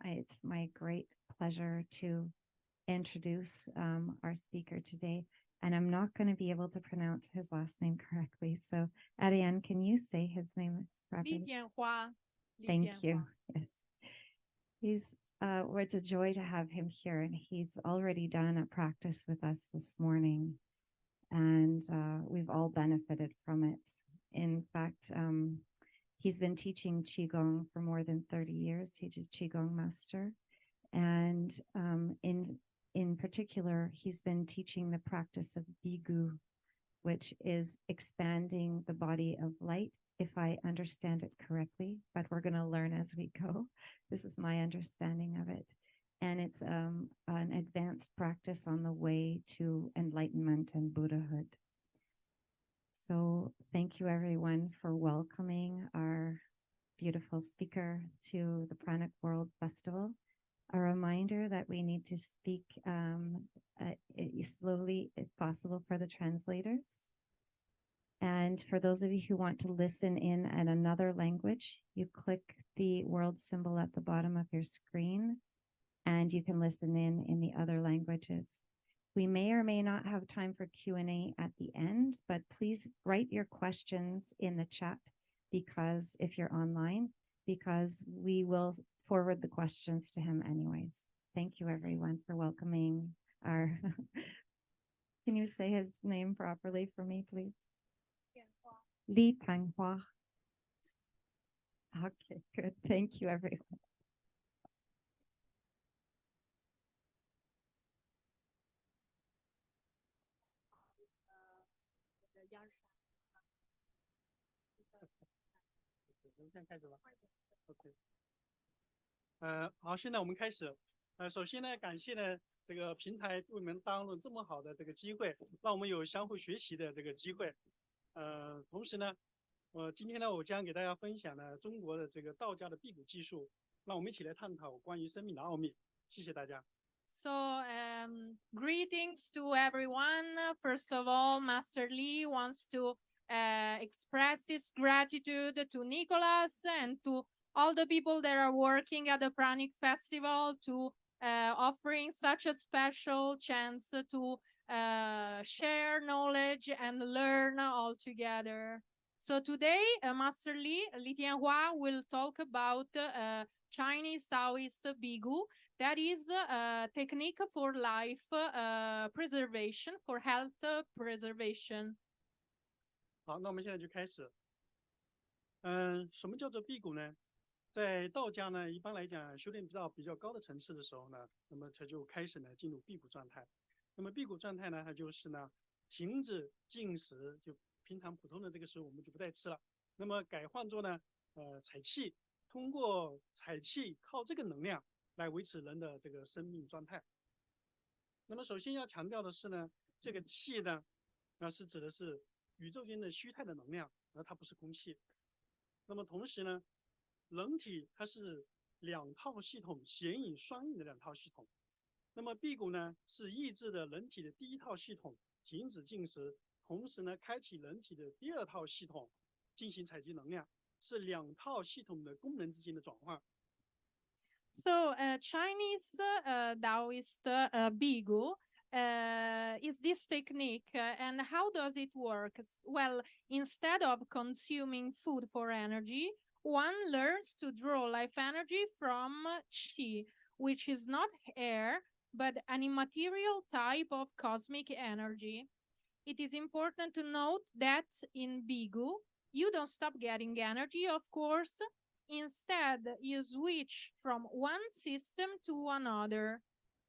It's my great pleasure to introduce our speaker today. And I'm not going to be able to pronounce his last name correctly. So, Ariane, can you say his name properly? Tianhua. Thank you. Yes. It's a joy to have him here. And he's already done a practice with us this morning. And we've all benefited from it. In fact, he's been teaching Qigong for more than 30 years. He's a Qigong master. And in particular, he's been teaching the practice of Bigu, which is expanding the body of light, if I understand it correctly, but we're going to learn as we go. This is my understanding of it. And it's an advanced practice on the way to enlightenment and Buddhahood. So thank you, everyone, for welcoming our beautiful speaker to the Pranic World Festival. A reminder that we need to speak slowly, if possible, for the translators. And for those of you who want to listen in another language, you click the world symbol at the bottom of your screen, and you can listen in the other languages. We may or may not have time for Q&A at the end, but please write your questions in the chat, because if you're online, because we will forward the questions to him anyways. Thank you, everyone, for welcoming our... Can you say his name properly for me, please? Li Tianhua. Okay, good. Thank you, everyone. OK， 好，现在我们开始。首先呢，感谢呢这个平台为我们当了这么好的这个机会，让我们有相互学习的这个机会。同时呢，今天呢，我将给大家分享呢中国的这个道家的辟谷技术，让我们一起来探讨关于生命的奥秘。谢谢大家。So, greetings to everyone. First of all, Master Li wants to express his gratitude to Nicholas and to all the people that are working at the Pranic Festival to offering such a special chance to share knowledge and learn all together. So today, Master Li Tianhua will talk about Chinese Taoist Bigu. That is a technique for life preservation, for health preservation. 好，那我们现在就开始。什么叫做辟谷呢？在道家呢，一般来讲，修炼到比较高的层次的时候呢，那么它就开始呢进入辟谷状态。那么辟谷状态呢，它就是呢停止进食，就平常普通的这个食物我们就不再吃了。那么改换作呢，采气，通过采气靠这个能量来维持人的这个生命状态。那么首先要强调的是呢，这个气呢，是指的是宇宙间的虚态的能量，而它不是空气。那么同时呢，人体它是两套系统，显影双印的两套系统。那么辟谷呢，是抑制了人体的第一套系统，停止进食，同时呢，开启人体的第二套系统，进行采集能量，是两套系统的功能之间的转换。So, Chinese Taoist Bigu is this technique, and how does it work? Well, instead of consuming food for energy, one learns to draw life energy from qi, which is not air, but an immaterial type of cosmic energy. It is important to note that in Bigu, you don't stop getting energy, of course. Instead, you switch from one system to another.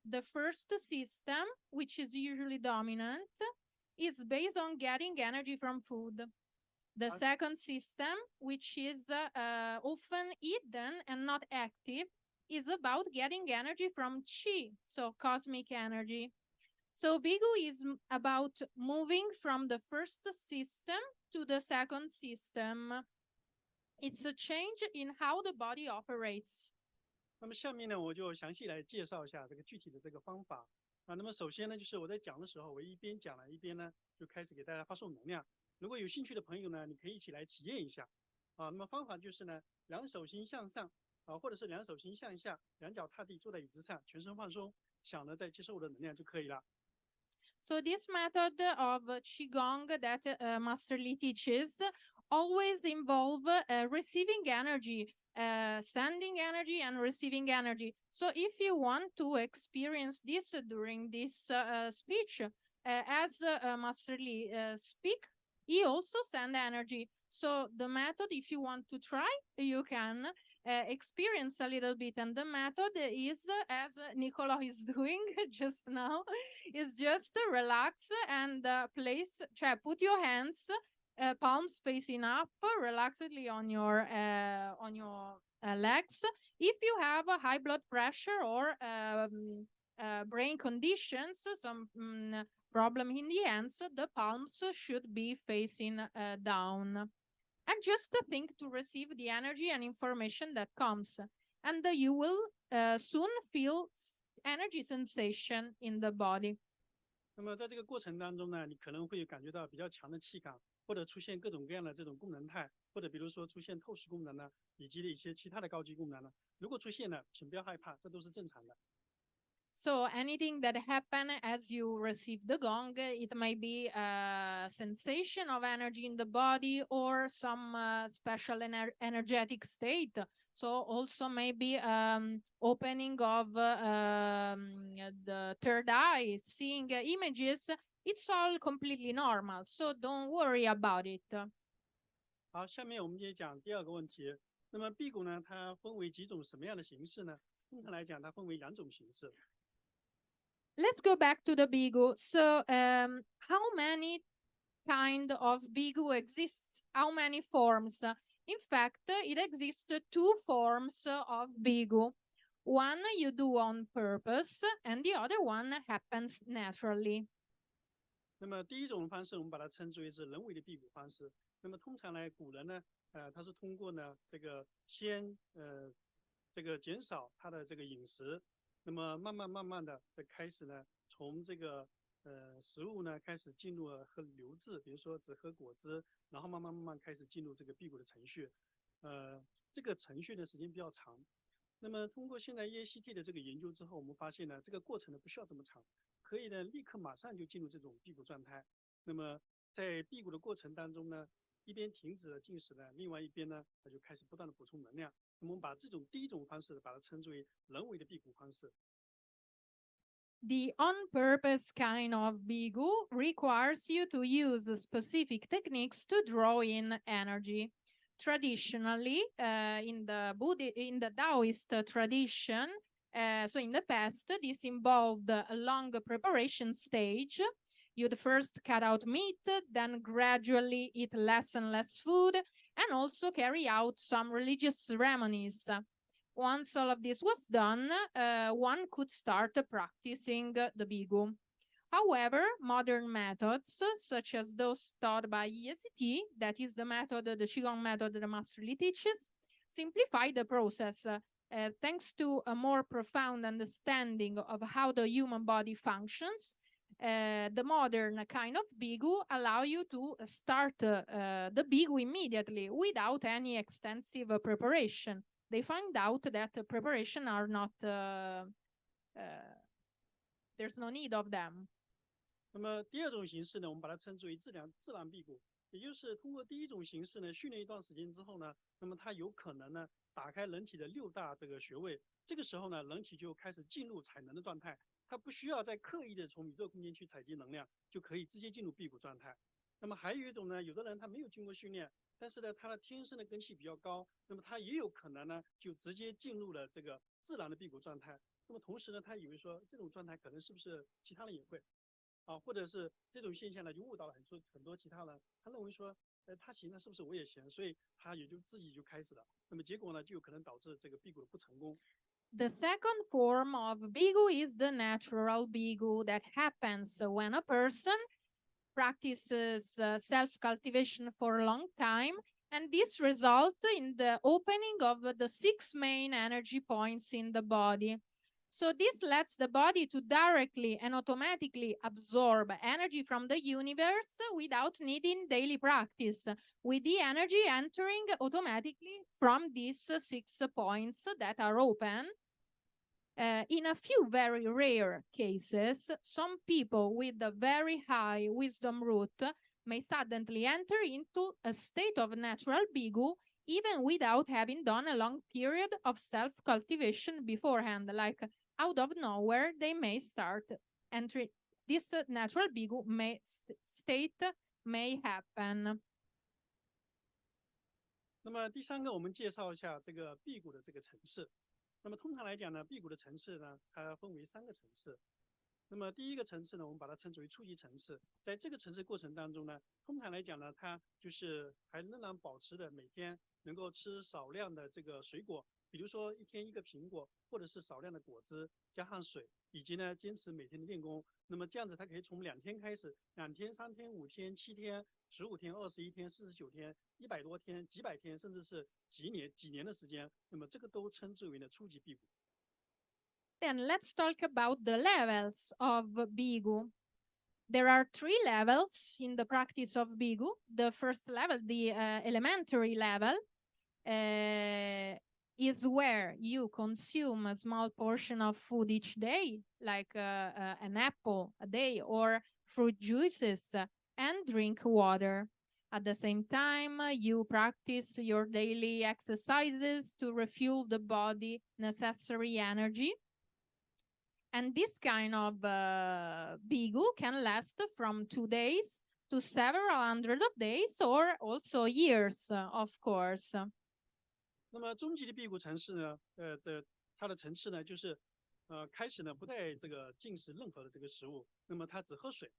The first system, which is usually dominant, is based on getting energy from food. The second system, which is often hidden and not active, is about getting energy from qi, so cosmic energy. So Bigu is about moving from the first system to the second system. It's a change in how the body operates. 那么下面呢，我就详细来介绍一下这个具体的这个方法啊。那么首先呢，就是我在讲的时候，我一边讲了一边呢，就开始给大家发送能量。如果有兴趣的朋友呢，你可以一起来体验一下啊。那么方法就是呢，两手心向上或者是两手心向下，两脚踏地，坐在椅子上，全身放松，想着在接受我的能量就可以了。So this method of Qigong that Master Li teaches always involve receiving energy, sending energy and receiving energy. So if you want to experience this during this speech, as Master Li speak, he also send energy. So the method, if you want to try, you can experience a little bit. And the method is, as Nicola is doing just now, is just relax and place, cioè put your hands, palms facing up, relaxedly on your legs. If you have a high blood pressure or brain conditions, some problem in the hands, the palms should be facing down. And just think to receive the energy and information that comes. And you will soon feel energy sensation in the body. 那么在这个过程当中呢，你可能会感觉到比较强的气感，或者出现各种各样的这种功能态，或者比如说出现透视功能呢，以及一些其他的高级功能呢。如果出现了，请不要害怕，这都是正常的。So anything that happen as you receive the gong, it may be a sensation of energy in the body or some special energetic state. So also maybe opening of the third eye, seeing images. It's all completely normal. So don't worry about it. 好，下面我们就讲第二个问题。那么辟谷呢，它分为几种什么样的形式呢？通常来讲，它分为两种形式。Let's go back to the bigu. So, how many kind of bigu exists? How many forms? In fact, it exists two forms of bigu. One you do on purpose, and the other one happens naturally. 那么第一种方式，我们把它称之为是人为的辟谷方式。那么通常呢，古人呢，他是通过呢这个先这个减少他的这个饮食。那么慢慢的再开始呢，从这个食物呢开始进入了喝流质，比如说只喝果汁，然后慢慢开始进入这个辟谷的程序。这个程序的时间比较长。那么通过现在 EACT 的这个研究之后，我们发现呢，这个过程呢不需要这么长，可以呢立刻马上就进入这种辟谷状态。那么在辟谷的过程当中呢，一边停止了进食呢，另外一边呢，它就开始不断的补充能量。我们把这种第一种方式把它称之为人为的辟谷方式。The on-purpose kind of bigu requires you to use specific techniques to draw in energy. Traditionally, in the Taoist tradition, so in the past, this involved a long preparation stage. You'd first cut out meat, then gradually eat less and less food, and also carry out some religious ceremonies. Once all of this was done, one could start practicing the bigu. However, modern methods, such as those taught by EACT, that is the method, the Qigong method the Master Li teaches, simplify the process. Thanks to a more profound understanding of how the human body functions, the modern kind of bigu allow you to start the bigu immediately without any extensive preparation. They find out that preparation are not, there's no need of them. 那么第二种形式呢，我们把它称之为自然辟谷，也就是通过第一种形式呢，训练一段时间之后呢，那么它有可能呢打开人体的6大这个穴位，这个时候呢，人体就开始进入采能的状态，它不需要再刻意的从宇宙空间去采集能量，就可以直接进入辟谷状态。那么还有一种呢，有的人他没有经过训练，但是呢，他的天生的根气比较高，那么他也有可能呢就直接进入了这个自然的辟谷状态。那么同时呢，他以为说这种状态可能是不是其他人也会？或者是这种现象呢，就误导了很多其他人。他认为说，他行，那是不是我也行？所以他也就自己就开始了。那么结果呢，就有可能导致这个辟谷的不成功。The second form of bigu is the natural bigu that happens when a person practices self-cultivation for a long time, and this results in the opening of the 6 main energy points in the body. So this lets the body to directly and automatically absorb energy from the universe without needing daily practice, with the energy entering automatically from these 6 points that are open. In a few very rare cases, some people with a very high wisdom root may suddenly enter into a state of natural bigu even without having done a long period of self-cultivation beforehand, like out of nowhere, they may start entering this natural bigu state may happen. 那么第三个，我们介绍一下这个辟谷的这个层次。那么通常来讲呢，辟谷的层次呢，它分为3个层次。那么第一个层次呢，我们把它称之为初级层次。在这个层次过程当中呢，通常来讲呢，它就是还仍然保持的每天能够吃少量的这个水果，比如说一天1个苹果，或者是少量的果汁，加上水，以及呢坚持每天的练功。那么这样子，它可以从2天开始，2天、3天、5天、7天、15天、21天、49天、100多天、几百天，甚至是几年的时间。那么这个都称之为呢初级辟谷。Then let's talk about the levels of Bigu. There are 3 levels in the practice of Bigu. The first level, the elementary level, is where you consume a small portion of food each day, like an apple a day or fruit juices, and drink water. At the same time, you practice your daily exercises to refuel the body necessary energy. And this kind of bigu can last from 2 days to several hundred of days or also years, of course. 那么终极的辟谷层次呢，它的层次呢，就是开始呢不带这个进食任何的这个食物，那么他只喝水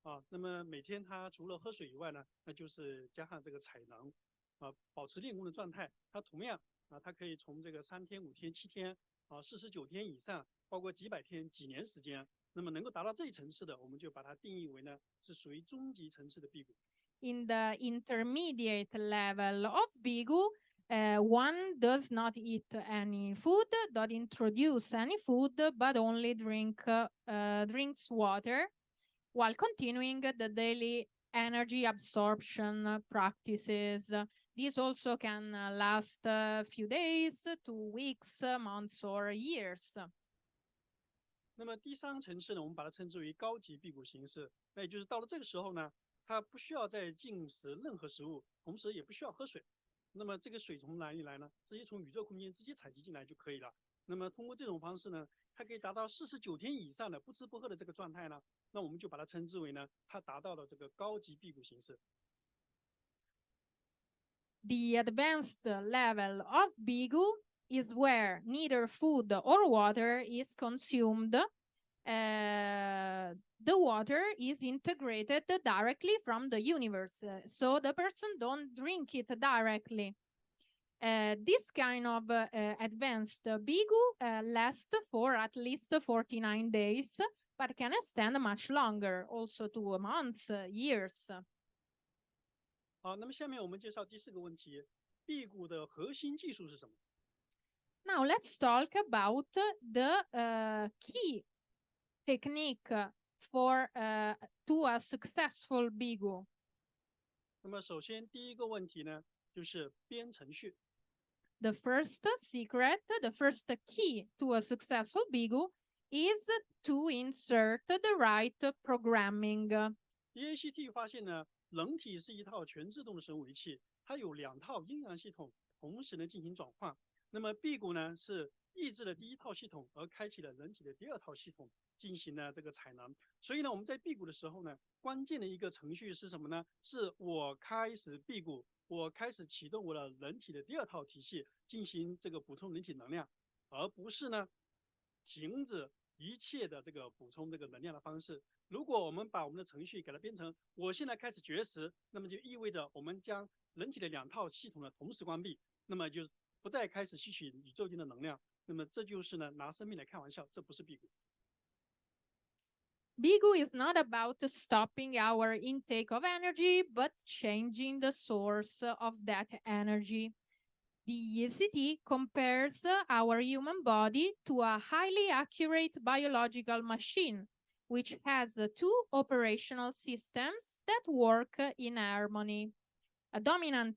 啊。那么每天他除了喝水以外呢，那就是加上这个采能啊，保持练功的状态。他同样啊，他可以从这个3天、5天、7天啊、49天以上，包括几百天、几年时间，那么能够达到这一层次的，我们就把它定义为呢是属于终极层次的辟谷。In the intermediate level of bigu, one does not eat any food, don't introduce any food, but only drinks water while continuing the daily energy absorption practices. These also can last a few days, 2 weeks, months, or years. 那么第3层次呢，我们把它称之为高级辟谷形式。那也就是到了这个时候呢，它不需要再进食任何食物，同时也不需要喝水。那么这个水从哪里来呢？直接从宇宙空间直接采集进来就可以了。那么通过这种方式呢，它可以达到49天以上的不吃不喝的这个状态呢，那我们就把它称之为呢，它达到了这个高级辟谷形式。The advanced level of bigu is where neither food or water is consumed. The water is integrated directly from the universe, so the person don't drink it directly. This kind of advanced bigu lasts for at least 49 days, but can extend much longer, also to months, years. 好，那么下面我们介绍第4个问题：辟谷的核心技术是什么？ Now let's talk about the key technique for to a successful bigu. 那么首先第1个问题呢，就是编程序。The first secret, the first key to a successful bigu is to insert the right programming. DACT 发现呢，人体是一套全自动的生物仪器，它有2套阴阳系统同时呢进行转换。那么辟谷呢是抑制了第1套系统，而开启了人体的第2套系统，进行了这个采能。所以呢，我们在辟谷的时候呢，关键的一个程序是什么呢？是我开始辟谷，我开始启动我的人体的第2套体系，进行这个补充人体能量，而不是呢停止一切的这个补充这个能量的方式。如果我们把我们的程序给它编成我现在开始绝食，那么就意味着我们将人体的2套系统呢同时关闭，那么就不再开始吸取宇宙间的能量。那么这就是呢拿生命来开玩笑，这不是辟谷。Bigu is not about stopping our intake of energy, but changing the source of that energy. The ECT compares our human body to a highly accurate biological machine, which has two operational systems that work in harmony. A dominant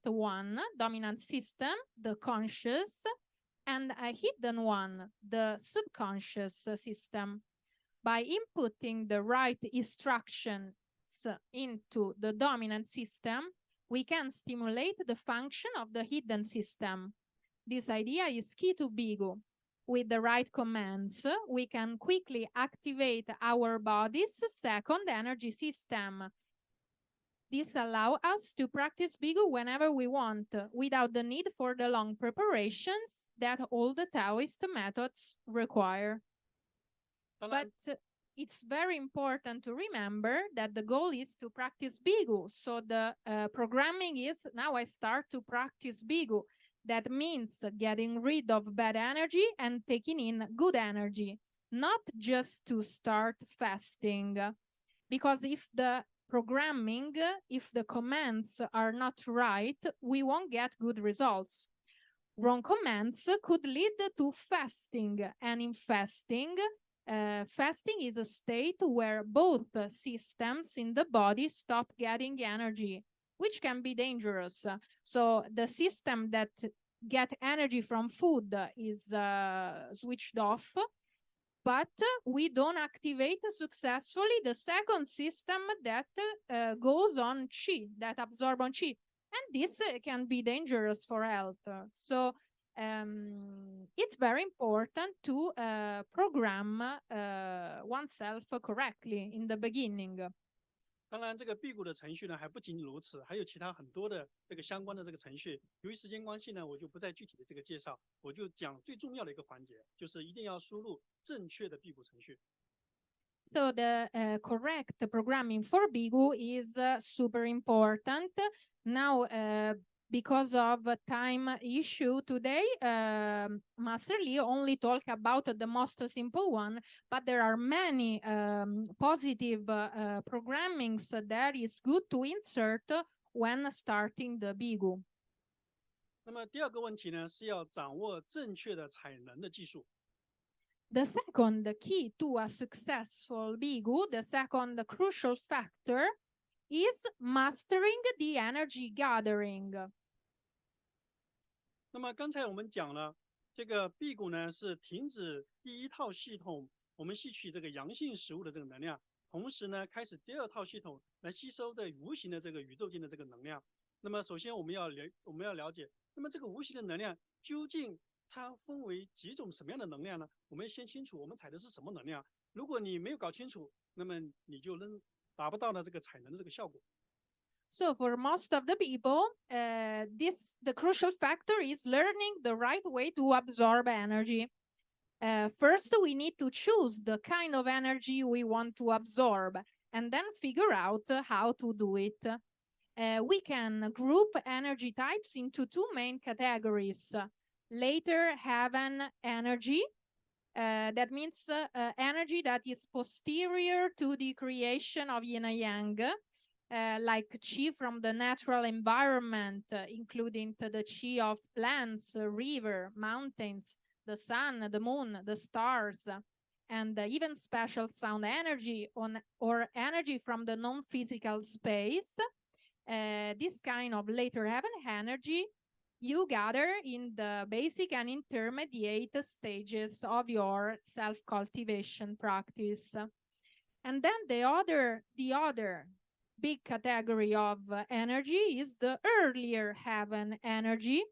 system, the conscious, and a hidden one, the subconscious system. By inputting the right instructions into the dominant system, we can stimulate the function of the hidden system. This idea is key to Bigu. With the right commands, we can quickly activate our body's second energy system. This allows us to practice Bigu whenever we want, without the need for the long preparations that all the Taoist methods require. But it's very important to remember that the goal is to practice Bigu. So the programming is, now I start to practice Bigu. That means getting rid of bad energy and taking in good energy, not just to start fasting. Because if the programming, if the commands are not right, we won't get good results. Wrong commands could lead to fasting, and in fasting, fasting is a state where both systems in the body stop getting energy, which can be dangerous. So the system that get energy from food is switched off, but we don't activate successfully the second system that goes on qi, that absorb on qi. And this can be dangerous for health. So it's very important to program oneself correctly in the beginning. 当然，这个辟谷的程序呢，还不仅如此，还有其他很多的这个相关的这个程序。由于时间关系呢，我就不再具体的这个介绍，我就讲最重要的一个环节，就是一定要输入正确的辟谷程序。So the correct programming for Bigu is super important. Now, because of a time issue today, Master Lee only talk about the most simple one, but there are many positive programmings that is good to insert when starting the Bigu. 那么第二个问题呢，是要掌握正确的采能的技术。The second key to a successful Bigu, the second crucial factor, is mastering the energy gathering. 那么刚才我们讲了，这个辟谷呢是停止第一套系统，我们吸取这个阳性食物的这个能量，同时呢开始第二套系统来吸收的无形的这个宇宙间的这个能量。那么首先我们要了解，那么这个无形的能量究竟它分为几种什么样的能量呢？我们先清楚我们采的是什么能量。如果你没有搞清楚，那么你就达不到了这个采能的这个效果。So for most of the people, the crucial factor is learning the right way to absorb energy. First, we need to choose the kind of energy we want to absorb and then figure out how to do it. We can group energy types into two main categories. Later heaven energy, that means energy that is posterior to the creation of yin and yang, like qi from the natural environment, including the qi of plants, river, mountains, the sun, the moon, the stars, and even special sound energy or energy from the non-physical space. This kind of later heaven energy you gather in the basic and intermediate stages of your self-cultivation practice. And then the other big category of energy is the earlier heaven energy,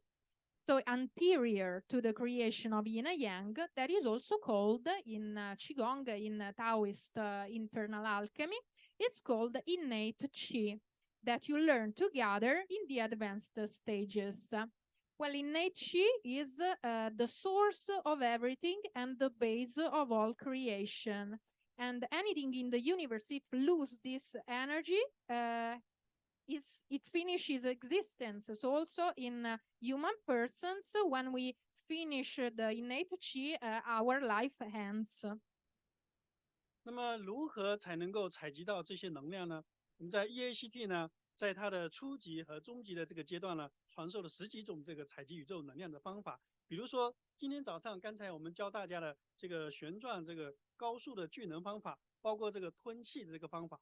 so anterior to the creation of yin and yang, that is also called in Qigong, in Taoist internal alchemy, it's called innate qi, that you learn to gather in the advanced stages. Well, innate qi is the source of everything and the base of all creation. And anything in the universe, if lose this energy, it finishes existence. So also in human persons, when we finish the innate qi, our life ends. 那么如何才能够采集到这些能量呢？我们在 EACT 呢在它的初级和中级的这个阶段呢，传授了10几种这个采集宇宙能量的方法。比如说，今天早上刚才我们教大家的这个旋转这个高速的聚能方法，包括这个吞气的这个方法，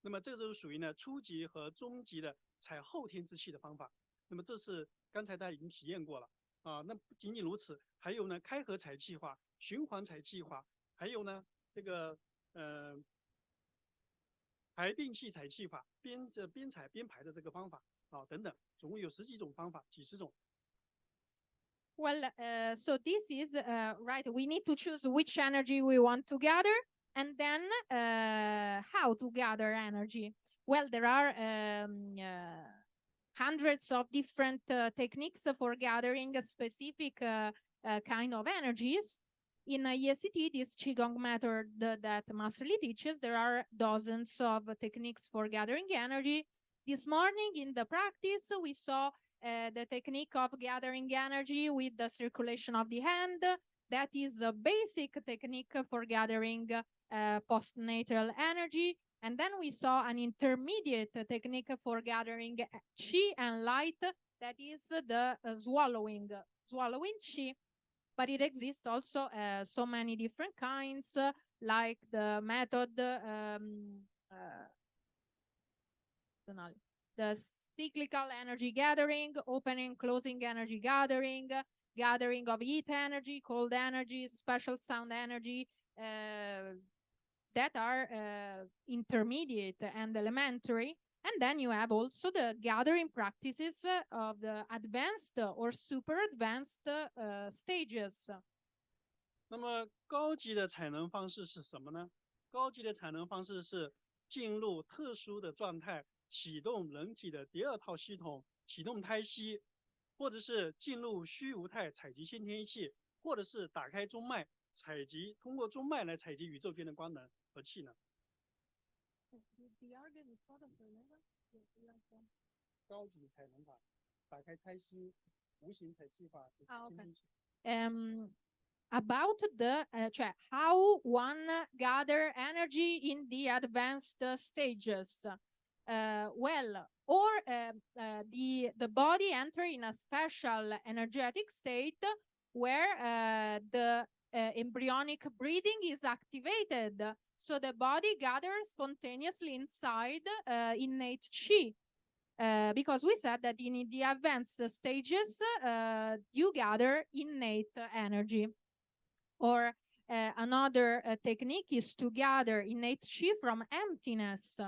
那么这就是属于呢初级和中级的采后天之气的方法。那么这是刚才大家已经体验过了啊。那不仅仅如此，还有呢开合采气法、循环采气法，还有呢这个排并气采气法、边采边排的这个方法啊等等，总共有10几种方法，几十种。Well, so this is right. We need to choose which energy we want to gather, and then how to gather energy. Well, there are hundreds of different techniques for gathering a specific kind of energies. In ESCT, this Qigong method that Master Li teaches, there are dozens of techniques for gathering energy. This morning in the practice, we saw the technique of gathering energy with the circulation of the hand. That is a basic technique for gathering postnatal energy. And then we saw an intermediate technique for gathering qi and light. That is the swallowing qi. But it exists also so many different kinds, like the method, the cyclical energy gathering, opening and closing energy gathering, gathering of heat energy, cold energy, special sound energy, that are intermediate and elementary. And then you have also the gathering practices of the advanced or super advanced stages. 那么高级的采能方式是什么呢？高级的采能方式是进入特殊的状态，启动人体的第二套系统，启动胎息，或者是进入虚无态采集先天一气，或者是打开中脉采集，通过中脉来采集宇宙间的光能和气能。高级采能法，打开胎息，无形采气法。About the how one gather energy in the advanced stages. Well, or the body enter in a special energetic state where the embryonic breathing is activated. So the body gathers spontaneously inside innate qi. Because we said that in the advanced stages, you gather innate energy. Or another technique is to gather innate qi from emptiness.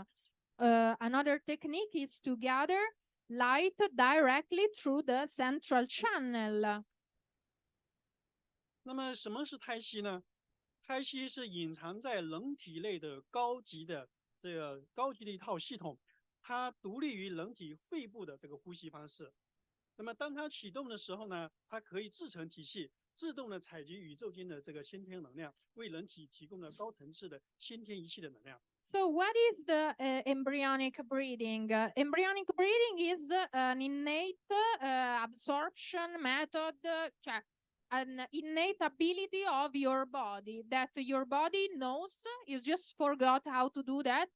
Another technique is to gather light directly through the central channel. 那么什么是胎息呢？胎息是隐藏在人体内的高级的一套系统，它独立于人体肺部的这个呼吸方式。那么当它启动的时候呢，它可以自成体系，自动的采集宇宙间的这个先天能量，为人体提供了高层次的先天一气的能量。So what is the embryonic breathing? Embryonic breathing is an innate absorption method, an innate ability of your body that your body knows. You just forgot how to do that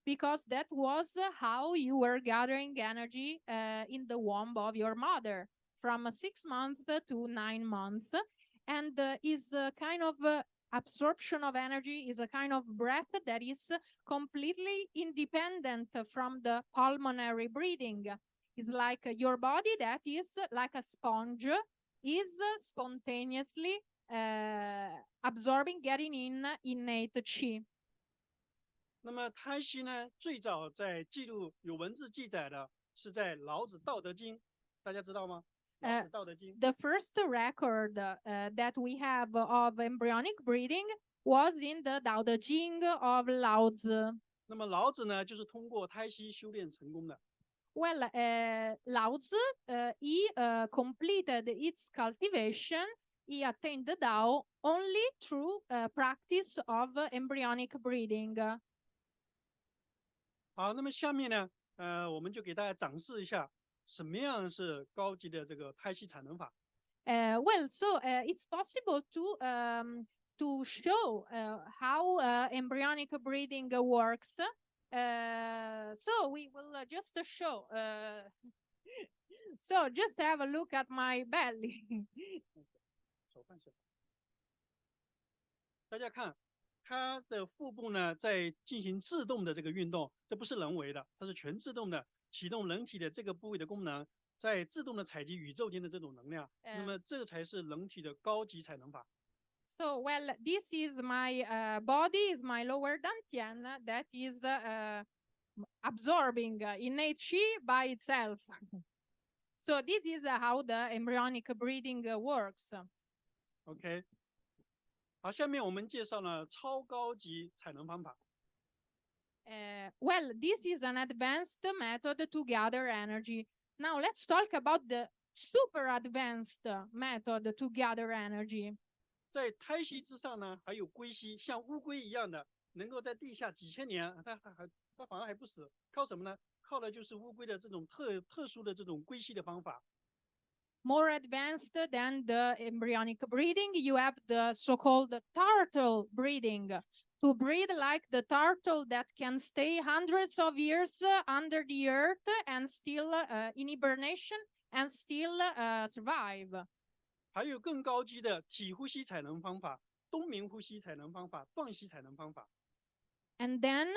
because that was how you were gathering energy in the womb of your mother from 6 months to 9 months. And is a kind of absorption of energy is a kind of breath that is completely independent from the pulmonary breathing. It's like your body that is like a sponge is spontaneously absorbing, getting in innate qi. 那么胎息呢，最早在记录有文字记载的是在老子《道德经》，大家知道吗？老子《道德经》。The first record that we have of embryonic breathing was in the Tao Te Ching of Lao Tzu. 那么老子呢，就是通过胎息修炼成功的。Well, Lao Tzu, he completed its cultivation. He attained the Tao only through practice of embryonic breathing. 好，那么下面呢，我们就给大家展示一下什么样是高级的这个胎息产能法。Well, so it's possible to show how embryonic breathing works So we will just show. So just have a look at my belly. 手放下。大家看，它的腹部呢在进行自动的这个运动，这不是人为的，它是全自动的启动人体的这个部位的功能，在自动的采集宇宙间的这种能量。那么这才是人体的高级采能法。So, well, this is my body, is my lower dantian that is absorbing innate chi by itself. So this is how the embryonic breathing works. OK， 好，下面我们介绍了超高级采能方法。Well, this is an advanced method to gather energy. Now let's talk about the super advanced method to gather energy. 在胎息之上呢，还有龟息，像乌龟一样的，能够在地下几千年，它反而还不死，靠什么呢？靠的就是乌龟的这种特殊的这种龟息的方法。More advanced than the embryonic breathing, you have the so-called turtle breathing. To breathe like the turtle that can stay hundreds of years under the earth and still in hibernation and still survive. 还有更高级的体呼吸采能方法、冬眠呼吸采能方法、断息采能方法。And then,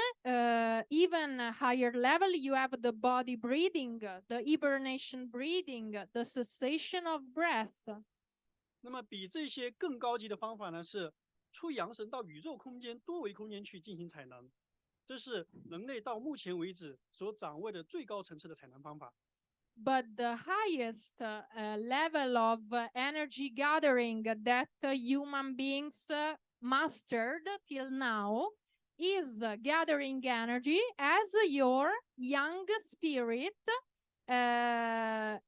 even higher level, you have the body breathing, the hibernation breathing, the cessation of breath. 那么比这些更高级的方法呢，是出阳神到宇宙空间、多维空间去进行采能。这是人类到目前为止所掌握的最高层次的采能方法。But the highest level of energy gathering that human beings mastered till now is gathering energy as your young spirit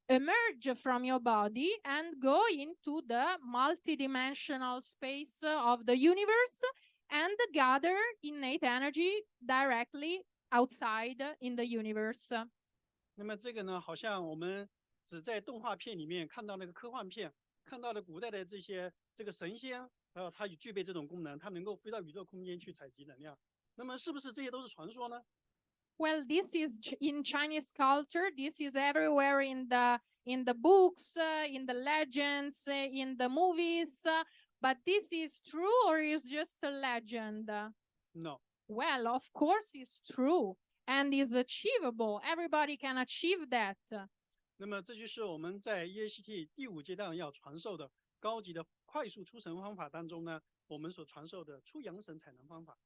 emerge from your body and go into the multidimensional space of the universe and gather innate energy directly outside in the universe. 那么这个呢，好像我们只在动画片里面看到那个科幻片，看到的古代的这个神仙，它具备这种功能，它能够飞到宇宙空间去采集能量。那么是不是这些都是传说呢？ Well, this is in Chinese culture. This is everywhere in the books, in the legends, in the movies. But this is true, or is just a legend? No. Well, of course, it's true and is achievable. Everybody can achieve that. 那么这就是我们在 EACT 第5阶段要传授的高级的快速出神方法当中呢，我们所传授的出阳神采能方法。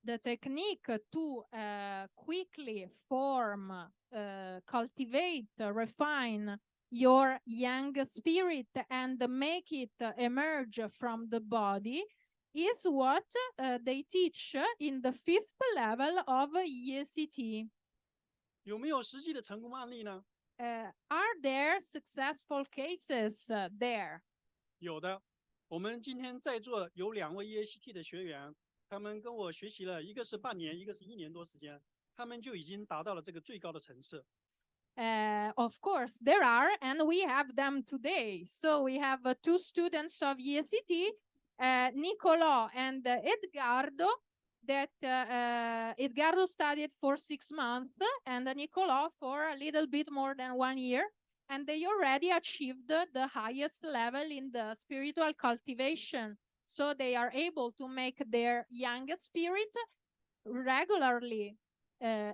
The technique to quickly form, cultivate, refine your young spirit and make it emerge from the body is what they teach in the 5th level of EACT. 有没有实际的成功案例呢？ Are there successful cases there? 有的。我们今天在座有2位 EACT 的学员，他们跟我学习了，一个是半年，一个是1年多时间，他们就已经达到了这个最高的层次。Of course, there are, and we have them today. So we have 2 students of EACT, Nicolò and Edgardo, that Edgardo studied for 6 months and Nicolò for a little bit more than 1 year. And they already achieved the highest level in the spiritual cultivation. So they are able to make their young spirit regularly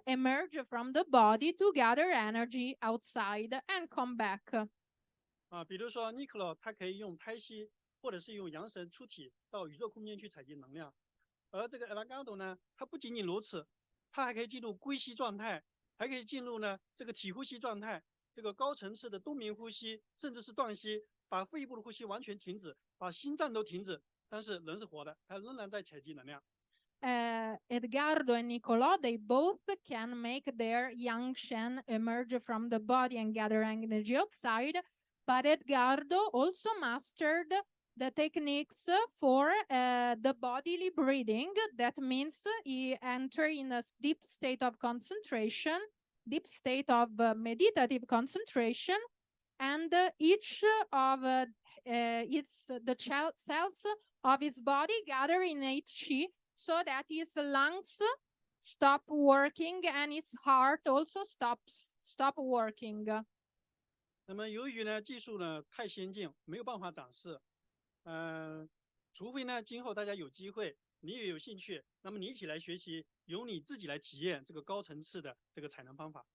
emerge from the body to gather energy outside and come back. 比如说 Nicolò 他可以用胎息或者是用阳神出体到宇宙空间去采集能量，而这个 Edgardo 呢，他不仅仅如此，他还可以进入龟息状态，还可以进入呢这个体呼吸状态，这个高层次的冬眠呼吸，甚至是断息，把肺部的呼吸完全停止，把心脏都停止，但是人是活的，他仍然在采集能量。Edgardo and Nicolò, they both can make their yang shen emerge from the body and gather energy outside. But Edgardo also mastered the techniques for the bodily breathing. That means he entered in a deep state of concentration, deep state of meditative concentration, and each of the cells of his body gather innate chi, so that his lungs stop working, and its heart also stop working. 那么由于呢技术呢太先进，没有办法展示，除非呢今后大家有机会，你也有兴趣，那么你一起来学习，由你自己来体验这个高层次的这个采能方法。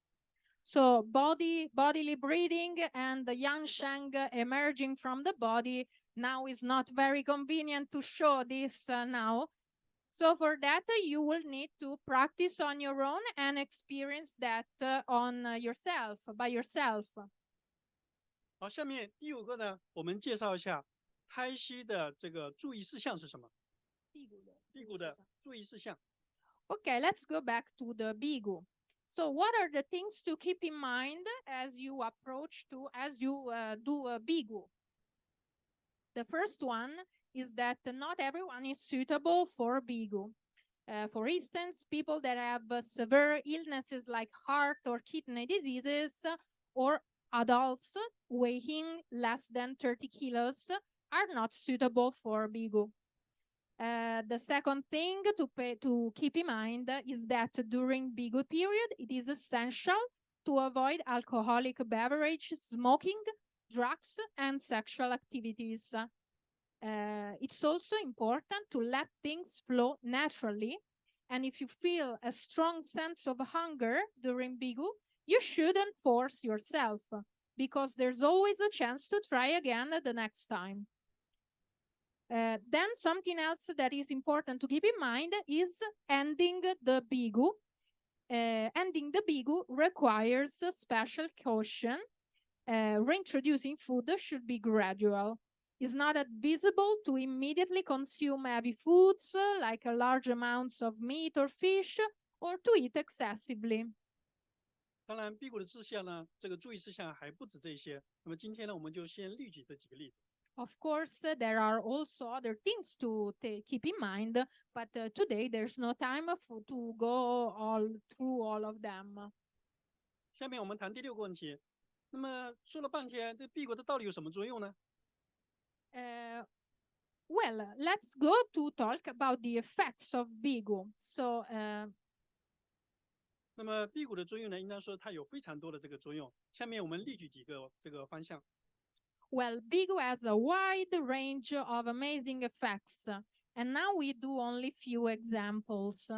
So bodily breathing and the Yansheng emerging from the body now is not very convenient to show this now. So for that, you will need to practice on your own and experience that on yourself, by yourself. 好，下面第5个呢，我们介绍一下胎息的这个注意事项是什么？辟谷的注意事项。Okay, let's go back to the bigu. So what are the things to keep in mind as you do a bigu? The first one is that not everyone is suitable for bigu. For instance, people that have severe illnesses like heart or kidney diseases, or adults weighing less than 30 kilos are not suitable for bigu. The second thing to keep in mind is that during bigu period, it is essential to avoid alcoholic beverage, smoking, drugs, and sexual activities. It's also important to let things flow naturally. And if you feel a strong sense of hunger during bigu, you shouldn't force yourself, because there's always a chance to try again the next time. Then something else that is important to keep in mind is ending the bigu. Ending the bigu requires special caution. Reintroducing food should be gradual. It's not advisable to immediately consume heavy foods like large amounts of meat or fish, or to eat excessively. 当然，辟谷的志向呢，这个注意事项还不止这些。那么今天呢，我们就先列举这几个例子。Of course, there are also other things to keep in mind, but today there's no time to go through all of them. 下面我们谈第6个问题。那么说了半天，这辟谷它到底有什么作用呢？ Well, let's go to talk about the effects of bigu. So, 那么辟谷的作用呢，应当说它有非常多的这个作用。下面我们列举几个这个方向。Well, bigu has a wide range of amazing effects, and now we do only few examples.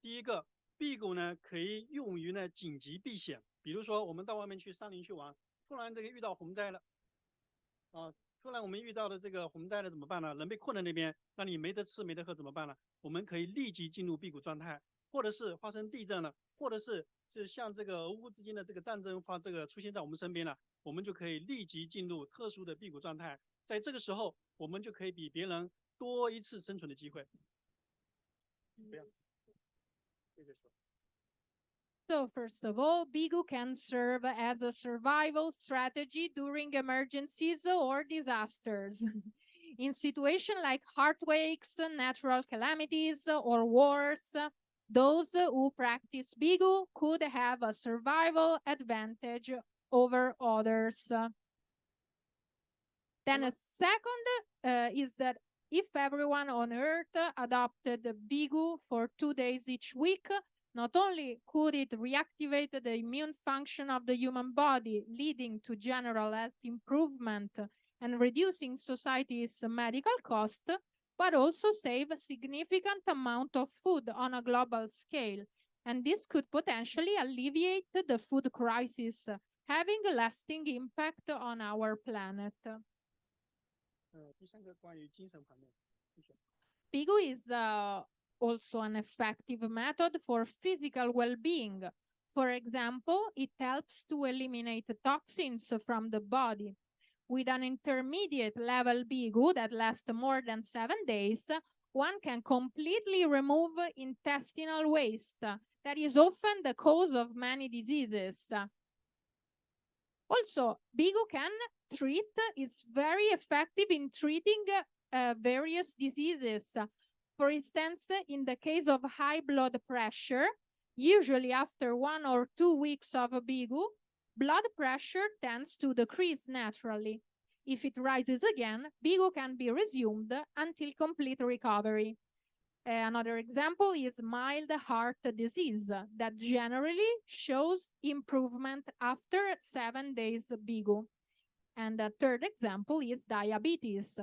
第一个，辟谷呢可以用于呢紧急避险，比如说我们到外面去山林去玩，突然这个遇到洪灾了，突然我们遇到的这个洪灾了怎么办呢？人被困在那边，那你没得吃没得喝怎么办呢？我们可以立即进入辟谷状态，或者是发生地震了，或者是就像这个俄乌之间的这个战争出现在我们身边了，我们就可以立即进入特殊的辟谷状态。在这个时候，我们就可以比别人多一次生存的机会。So first of all, bigu can serve as a survival strategy during emergencies or disasters. In situations like earthquakes, natural calamities, or wars, those who practice bigu could have a survival advantage over others. Then a second is that if everyone on Earth adopted bigu for 2 days each week, not only could it reactivate the immune function of the human body, leading to general health improvement and reducing society's medical cost, but also save a significant amount of food on a global scale. And this could potentially alleviate the food crisis, having a lasting impact on our planet. 第3个关于精神方面。Bigu is also an effective method for physical well-being. For example, it helps to eliminate toxins from the body. With an intermediate level bigu that lasts more than 7 days, one can completely remove intestinal waste that is often the cause of many diseases. Also, bigu is very effective in treating various diseases. For instance, in the case of high blood pressure, usually after 1 or 2 weeks of bigu, blood pressure tends to decrease naturally. If it rises again, bigu can be resumed until complete recovery. Another example is mild heart disease that generally shows improvement after 7 days bigu. And the third example is diabetes.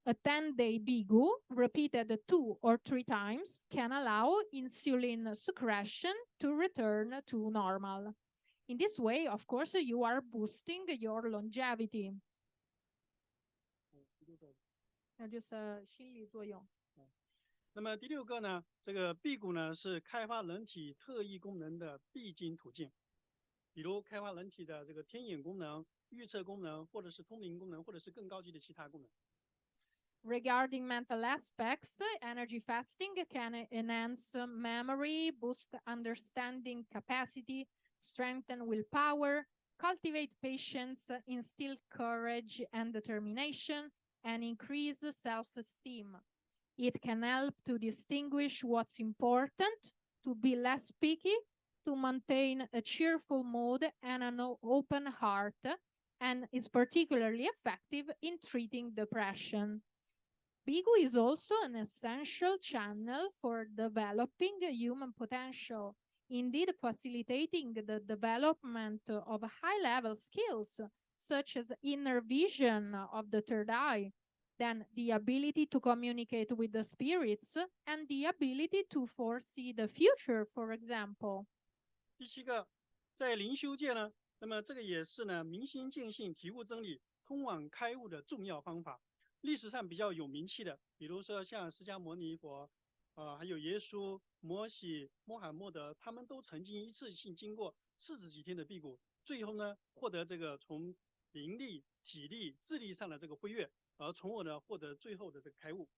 A 10-day bigu repeated 2 or 3 times can allow insulin secretion to return to normal. In this way, of course, you are boosting your longevity. 那就是心理作用。那么第6个呢，这个辟谷呢是开发人体特异功能的必经途径，比如开发人体的这个天眼功能、预测功能，或者是通灵功能，或者是更高级的其他功能。Regarding mental aspects, energy fasting can enhance memory, boost understanding capacity, strengthen willpower, cultivate patience, instill courage and determination, and increase self-esteem. It can help to distinguish what's important, to be less picky, to maintain a cheerful mood and an open heart, and is particularly effective in treating depression. Bigu is also an essential channel for developing human potential, indeed facilitating the development of high-level skills, such as inner vision of the third eye, then the ability to communicate with the spirits, and the ability to foresee the future, for example. 第7个，在灵修界呢，那么这个也是呢明心见性、体悟真理、通往开悟的重要方法。历史上比较有名气的，比如说像释迦牟尼佛，还有耶稣、摩西、穆罕默德，他们都曾经一次性经过40几天的辟谷，最后呢获得这个从灵力、体力、智力上的这个飞跃，而从而呢获得最后的这个开悟。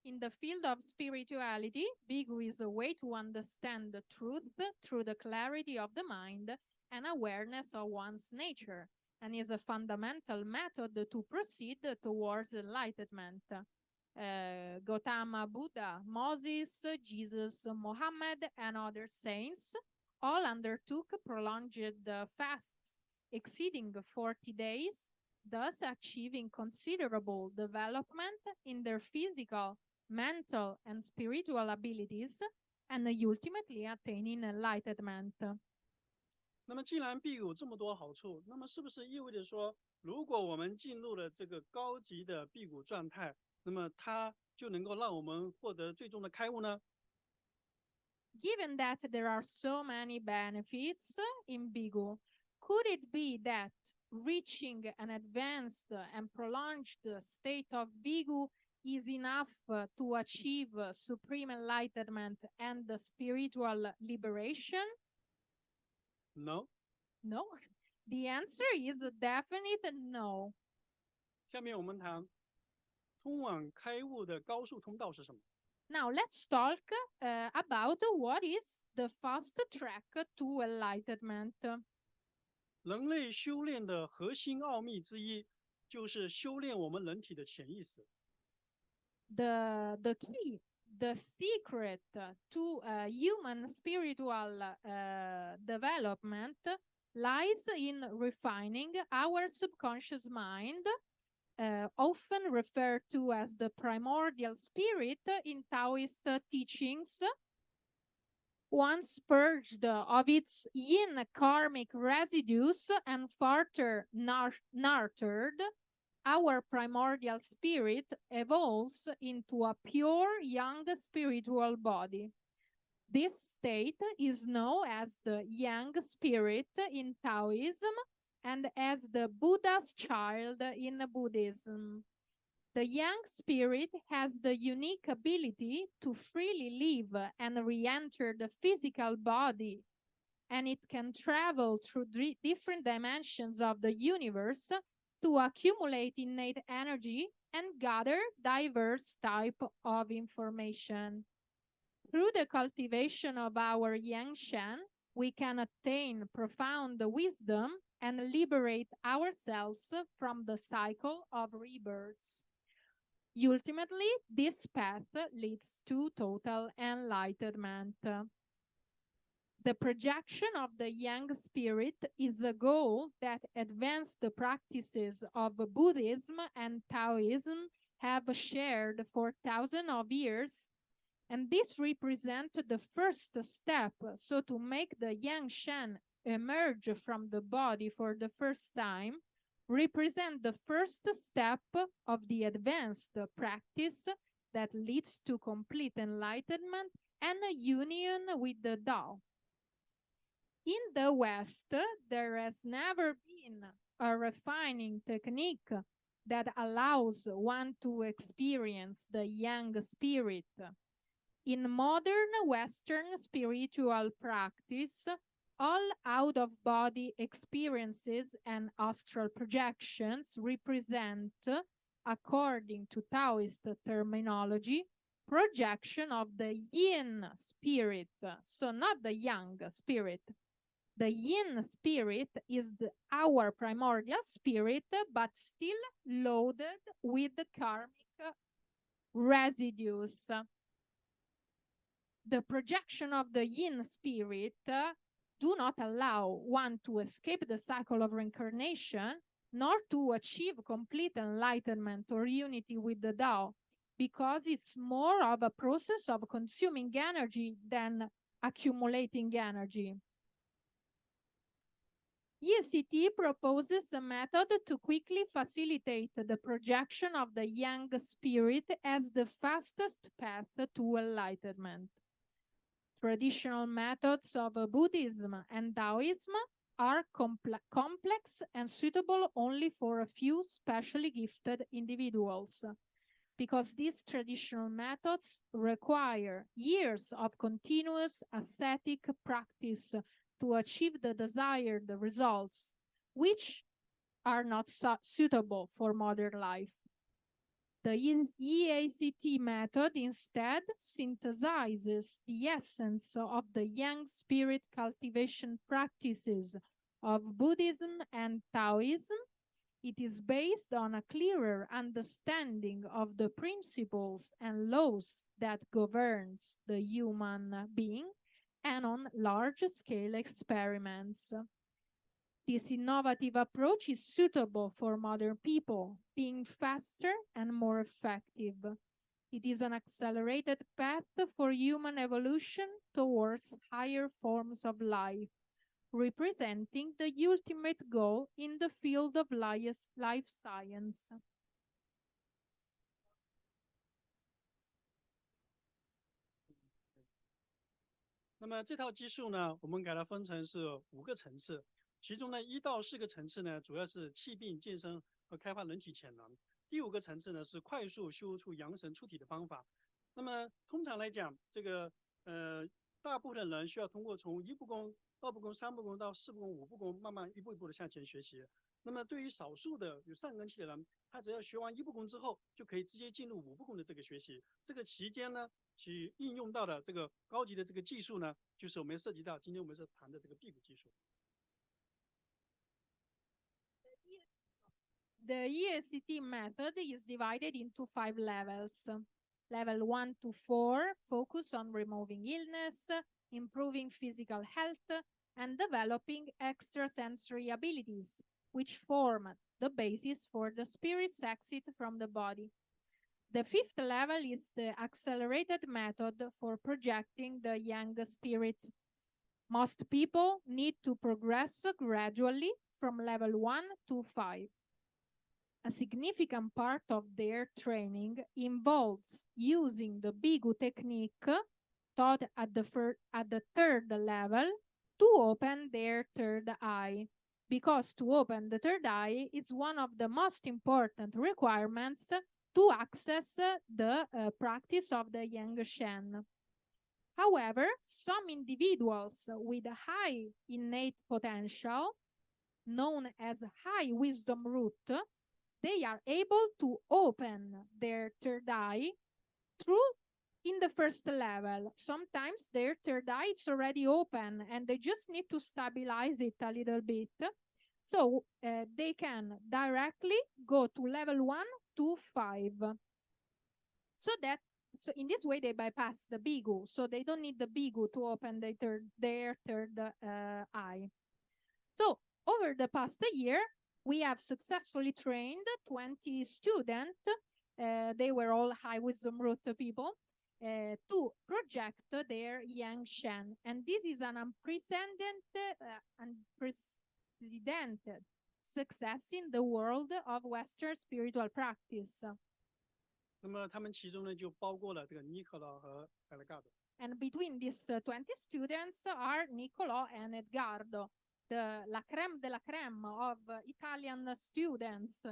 In the field of spirituality, Bigu is a way to understand the truth through the clarity of the mind and awareness of one's nature, and is a fundamental method to proceed towards enlightenment. Gautama Buddha, Moses, Jesus, Mohammed, and other saints all undertook prolonged fasts exceeding 40 days, thus achieving considerable development in their physical, mental, and spiritual abilities, and ultimately attaining enlightenment. 那么既然辟谷有这么多好处，那么是不是意味着说，如果我们进入了这个高级的辟谷状态，那么它就能够让我们获得最终的开悟呢？ Given that there are so many benefits in Bigu, could it be that reaching an advanced and prolonged state of Bigu is enough to achieve supreme enlightenment and spiritual liberation? No。 No. The answer is a definite no. 下面我们谈通往开悟的高速通道是什么？ Now let's talk about what is the fast track to enlightenment. 人类修炼的核心奥秘之一，就是修炼我们人体的潜意识。The key, the secret to human spiritual development lies in refining our subconscious mind, often referred to as the primordial spirit in Taoist teachings. Once purged of its yin karmic residues and further nurtured, our primordial spirit evolves into a pure young spiritual body. This state is known as the yang spirit in Taoism and as the Buddha's child in Buddhism. The yang spirit has the unique ability to freely leave and re-enter the physical body, and it can travel through different dimensions of the universe to accumulate innate energy and gather diverse type of information. Through the cultivation of our yang shan, we can attain profound wisdom and liberate ourselves from the cycle of rebirths. Ultimately, this path leads to total enlightenment. The projection of the yang spirit is a goal that advanced practices of Buddhism and Taoism have shared for thousands of years, And this represents the first step. So to make the Yang Shen emerge from the body for the first time, represent the first step of the advanced practice that leads to complete enlightenment and a union with the Tao. In the West, there has never been a refining technique that allows one to experience the Yang spirit. In modern Western spiritual practice, all out-of-body experiences and astral projections represent, according to Taoist terminology, projection of the yin spirit, so not the yang spirit. The yin spirit is our primordial spirit, but still loaded with the karmic residues. The projection of the yin spirit do not allow one to escape the cycle of reincarnation, nor to achieve complete enlightenment or unity with the Tao, because it's more of a process of consuming energy than accumulating energy. ECT proposes a method to quickly facilitate the projection of the Yang spirit as the fastest path to enlightenment. Traditional methods of Buddhism and Taoism are complex and suitable only for a few specially gifted individuals, because these traditional methods require years of continuous ascetic practice to achieve the desired results, which are not suitable for modern life. The EACT method instead synthesizes the essence of the Yang spirit cultivation practices of Buddhism and Taoism. It is based on a clearer understanding of the principles and laws that governs the human being and on large-scale experiments. This innovative approach is suitable for modern people, being faster and more effective. It is an accelerated path for human evolution towards higher forms of life, representing the ultimate goal in the field of life science. 那么这套技术呢，我们给它分成是5个层次，其中呢1到4个层次呢，主要是气病健身和开发人体潜能。第5个层次呢是快速修出阳神出体的方法。那么通常来讲，这个大部分人需要通过从1步功、2步功、3步功到4步功、5步功，慢慢一步一步的向前学习。那么对于少数的有善根气的人，他只要学完1步功之后，就可以直接进入5步功的这个学习。这个期间呢，去应用到的这个高级的这个技术呢，就是我们涉及到今天我们是谈的这个辟谷技术。The EACT method is divided into 5 levels. Level 1 to 4 focus on removing illness, improving physical health, and developing extrasensory abilities, which form the basis for the spirit's exit from the body. The 5th level is the accelerated method for projecting the Yang spirit. Most people need to progress gradually from level 1 to 5. A significant part of their training involves using the Bigu technique taught at the 3rd level to open their third eye, because to open the third eye is one of the most important requirements to access the practice of the Yang Shen. However, some individuals with a high innate potential, known as high wisdom root, they are able to open their third eye through in the 1st level. Sometimes their third eye is already open and they just need to stabilize it a little bit. So they can directly go to level 1 to 5. So in this way they bypass the Bigu. So they don't need the Bigu to open their third eye. So over the past year, we have successfully trained 20 students. They were all high wisdom root people. to project their Yang Shen. And this is an unprecedented success in the world of Western spiritual practice. 那么他们其中呢就包括了这个尼可拉和埃勒嘎多。 And between these 20 students are Niccolò and Edgardo, la crème de la crème of Italian students.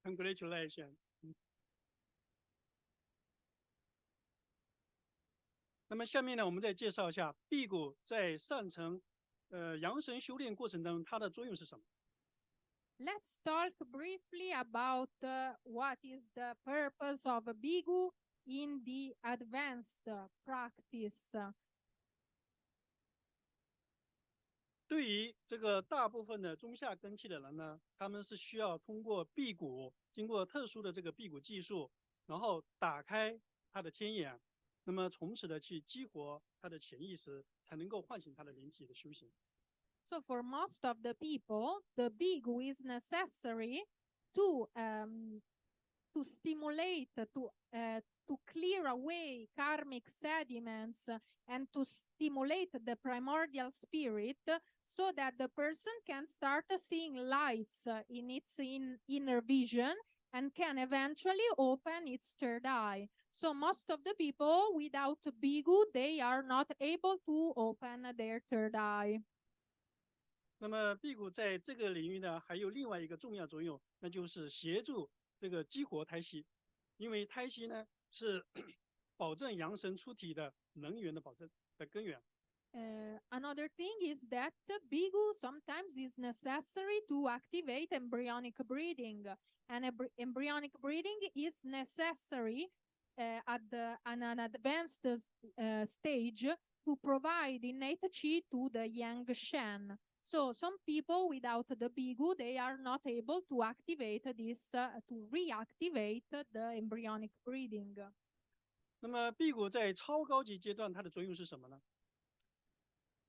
Congratulations。那么下面呢，我们再介绍一下辟谷在上层阳神修炼过程当中它的作用是什么。 Let's talk briefly about what is the purpose of Bigu in the advanced practice. 对于这个大部分的中下根器的人呢，他们是需要通过辟谷，经过特殊的这个辟谷技术，然后打开他的天眼，那么从此的去激活他的潜意识，才能够唤醒他的灵体的修行。 So for most of the people, the Bigu is necessary to stimulate, to clear away karmic sediments and to stimulate the primordial spirit so that the person can start seeing lights in its inner vision and can eventually open its third eye. So most of the people without Bigu, they are not able to open their third eye. 那么辟谷在这个领域呢，还有另外一个重要作用，那就是协助这个激活胎息，因为胎息呢是保证阳神出体的能源的保证的根源。 Another thing is that Bigu sometimes is necessary to activate embryonic breathing, and embryonic breathing is necessary at an advanced stage to provide innate qi to the Yang Shen. So some people without the Bigu, they are not able to activate this, to reactivate the embryonic breathing. 那么辟谷在超高级阶段，它的作用是什么呢？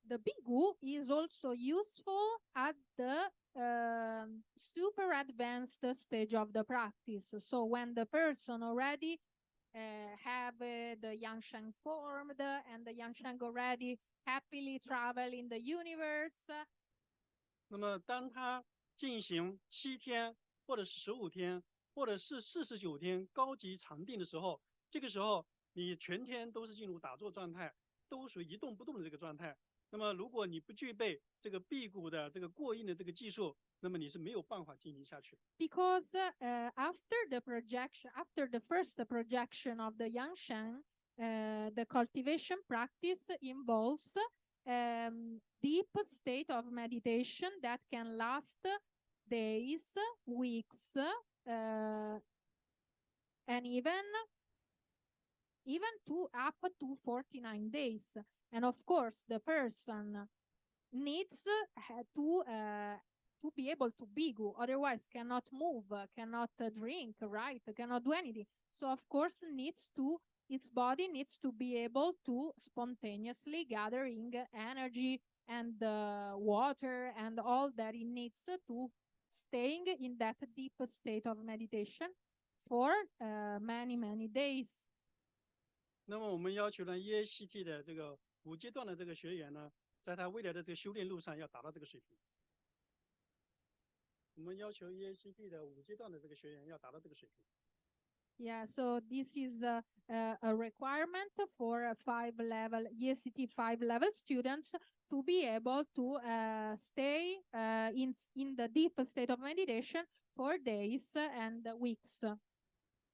The Bigu is also useful at the super advanced stage of the practice. So when the person already have the Yangshan formed and the Yangshan already happily travel in the universe. 那么当他进行7天，或者是15天，或者是49天高级禅定的时候，这个时候你全天都是进入打坐状态，都属于一动不动的这个状态。那么如果你不具备这个辟谷的这个过硬的这个技术，那么你是没有办法进行下去。Because after the first projection of the Yangshan, the cultivation practice involves deep state of meditation that can last days, weeks, and even up to 49 days. And of course, the person needs to be able to bigu, otherwise cannot move, cannot drink, right, cannot do anything. So of course its body needs to be able to spontaneously gathering energy and water and all that it needs to staying in that deep state of meditation for many days. 那么我们要求呢 EACT 的这个5阶段的这个学员呢，在他未来的这个修炼路上要达到这个水平。我们要求 EACT 的5阶段的这个学员要达到这个水平。Yeah, so this is a requirement for 5-level EACT 5-level students to be able to stay in the deep state of meditation for days and weeks.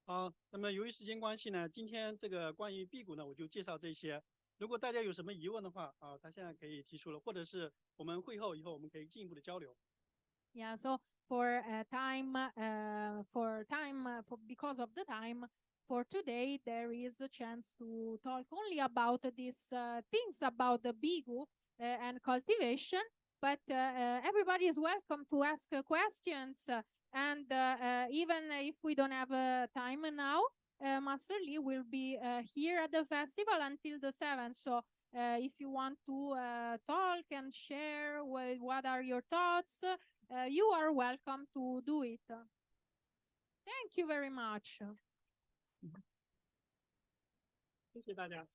好，那么由于时间关系呢，今天这个关于辟谷呢，我就介绍这些。如果大家有什么疑问的话，他现在可以提出了，或者是我们会后以后我们可以进一步的交流。Yeah, so because of the time, for today, there is a chance to talk only about these things about the bigu and cultivation, but everybody is welcome to ask questions. And even if we don't have time now, Master Lee will be here at the festival until the 7th. So if you want to talk and share what are your thoughts, you are welcome to do it. Thank you very much. 谢谢大家。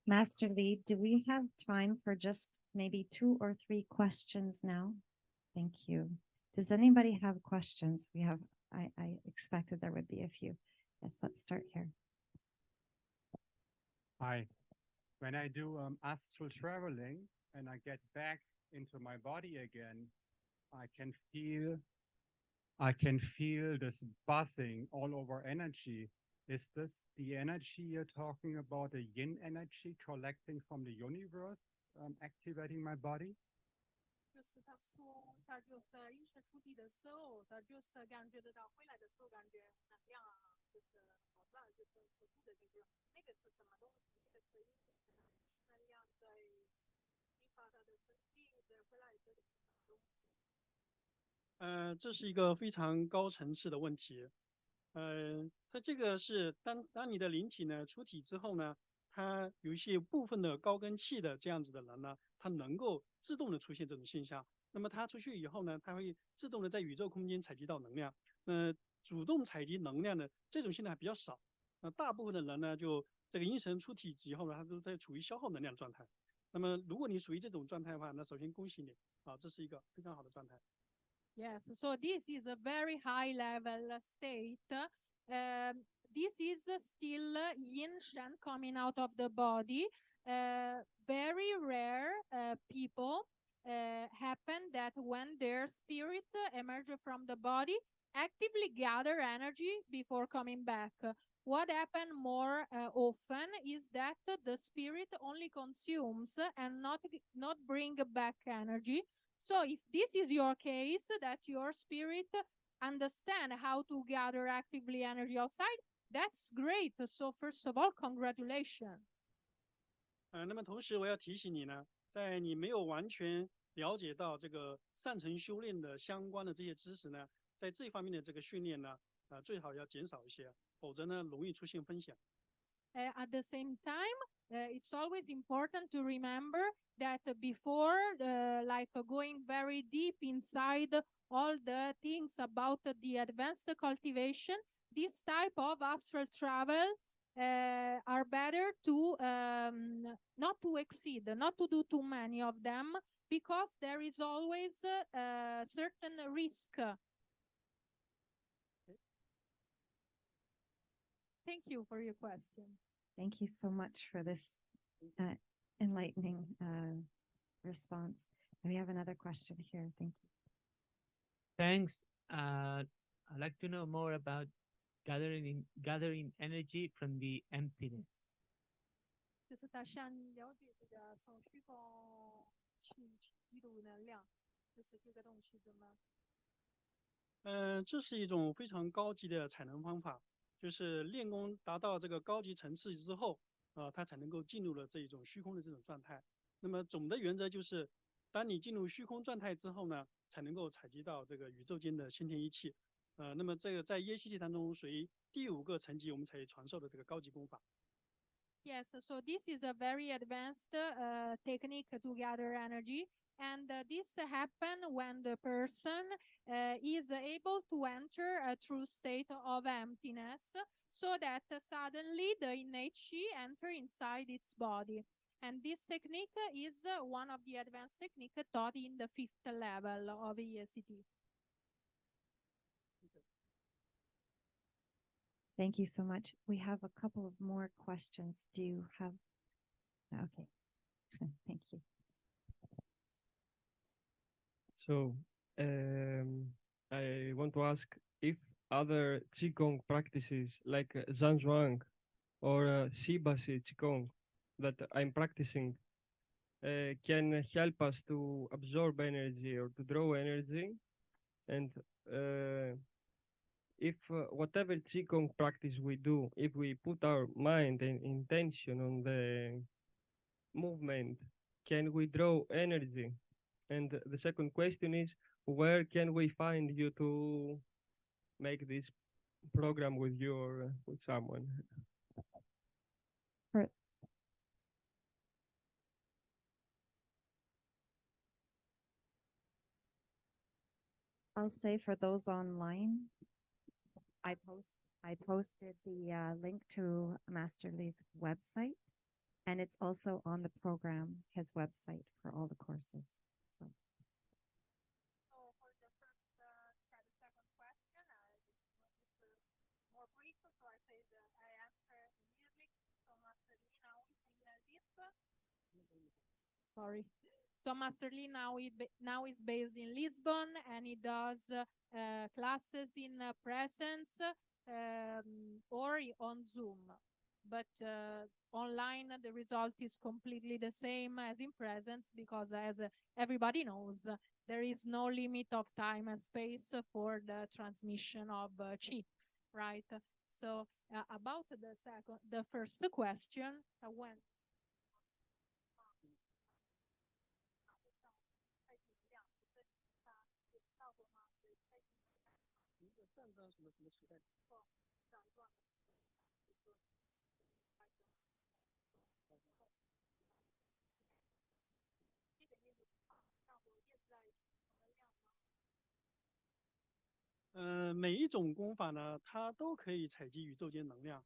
Master Lee, do we have time for just maybe 2 or 3 questions now? Thank you. Does anybody have questions? I expected there would be a few. Yes, let's start here. Hi. When I do astral traveling and I get back into my body again, I can feel this buzzing all over energy. Is this the energy you're talking about, the yin energy collecting from the universe, activating my body? 就是他说，他就是意识出体的时候，他就是感觉得到回来的时候，感觉能量啊，就是好乱，就是出体的那个是什么东西？那个是能量在激发他的身体，再回来这个是什么东西？这是一个非常高层次的问题。它这个是当你的灵体呢出体之后呢，它有一些部分的高根气的这样子的人呢，他能够自动的出现这种现象。那么他出去以后呢，他会自动的在宇宙空间采集到能量。主动采集能量的这种现象还比较少。大部分的人呢，就这个阴神出体以后呢，他都在处于消耗能量状态。那么如果你属于这种状态的话，那首先恭喜你啊，这是一个非常好的状态。Yes, so this is a very high level state. This is still yin shen coming out of the body. Very rare people happen that when their spirit emerge from the body, actively gather energy before coming back. What happens more often is that the spirit only consumes and not bring back energy. So if this is your case, that your spirit understand how to gather actively energy outside, that's great. So first of all, congratulations. 那么同时我要提醒你呢，在你没有完全了解到这个上层修炼的相关的这些知识呢，在这方面的这个训练呢，最好要减少一些，否则呢容易出现分享。At the same time, it's always important to remember that before going very deep inside all the things about the advanced cultivation, this type of astral travel are better to not to exceed, not to do too many of them, because there is always a certain risk. Thank you for your question. Thank you so much for this enlightening response. We have another question here. Thank you. Thanks. I'd like to know more about gathering energy from the emptiness. 就是他想了解这个从虚空去记录能量，就是这个东西怎么？这是一种非常高级的采能方法，就是练功达到这个高级层次之后，它才能够进入了这一种虚空的这种状态。那么总的原则就是，当你进入虚空状态之后呢，才能够采集到这个宇宙间的先天一气。那么这个在耶系当中属于第5个层级，我们才传授的这个高级功法。Yes, so this is a very advanced technique to gather energy, and this happens when the person is able to enter a true state of emptiness, so that suddenly the innate chi enter inside its body. And this technique is one of the advanced techniques taught in the 5th level of ESCT. Thank you so much. We have a couple of more questions. Do you have? Okay. Thank you. So, I want to ask if other Qigong practices like Zhanzhuang or Shibasi Qigong that I'm practicing can help us to absorb energy or to draw energy. And if whatever Qigong practice we do, if we put our mind and intention on the movement, can we draw energy? And the second question is, where can we find you to make this program with with someone? I'll say for those online, I posted the link to Master Lee's website, and it's also on the program, his website, for all the courses. So So for the first, second question, it's more brief, so I say that I answer immediately. So Master Lee now is in sorry. So Master Lee now is based in Lisbon, and he does classes in presence or on Zoom. But online, the result is completely the same as in presence, because as everybody knows, there is no limit of time and space for the transmission of chi, right? So about the first question, when每一种功法呢，它都可以采集宇宙间能量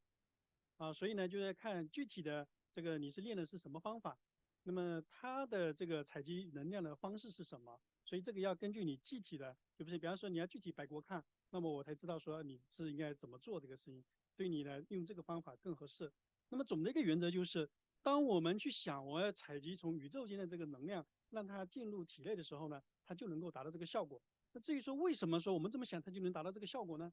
啊，所以呢，就在看具体的这个你是练的是什么方法，那么它的这个采集能量的方式是什么？所以这个要根据你具体的，就不是，比方说你要具体摆锅看，那么我才知道说你是应该怎么做这个事情，对你呢用这个方法更合适。那么总的一个原则就是，当我们去想我要采集从宇宙间的这个能量，让它进入体内的时候呢，它就能够达到这个效果。那至于说为什么说我们这么想，它就能达到这个效果呢？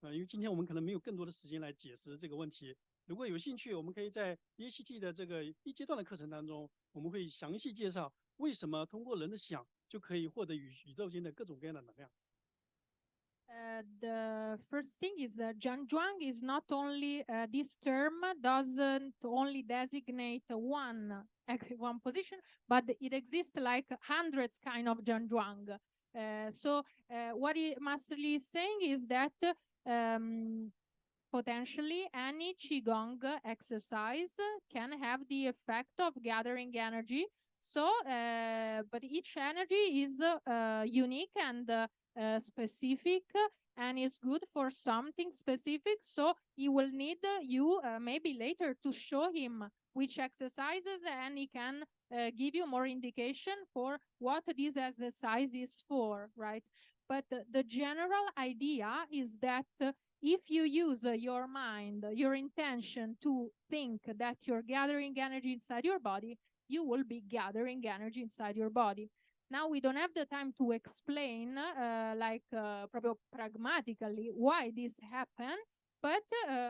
因为今天我们可能没有更多的时间来解释这个问题。如果有兴趣，我们可以在 EACT 的这个一阶段的课程当中，我们会详细介绍为什么通过人的想就可以获得宇宙间的各种各样的能量。The first thing is Zhangzhuang is not only this term doesn't only designate one position, but it exists like hundreds kind of Zhangzhuang. So what Master Li is saying is that potentially any Qigong exercise can have the effect of gathering energy. So, but each energy is unique and specific, and is good for something specific. So he will need you maybe later to show him which exercises, and he can give you more indication for what this exercise is for, right? But the general idea is that if you use your mind, your intention to think that you're gathering energy inside your body, you will be gathering energy inside your body. Now we don't have the time to explain proprio pragmatically why this happened, but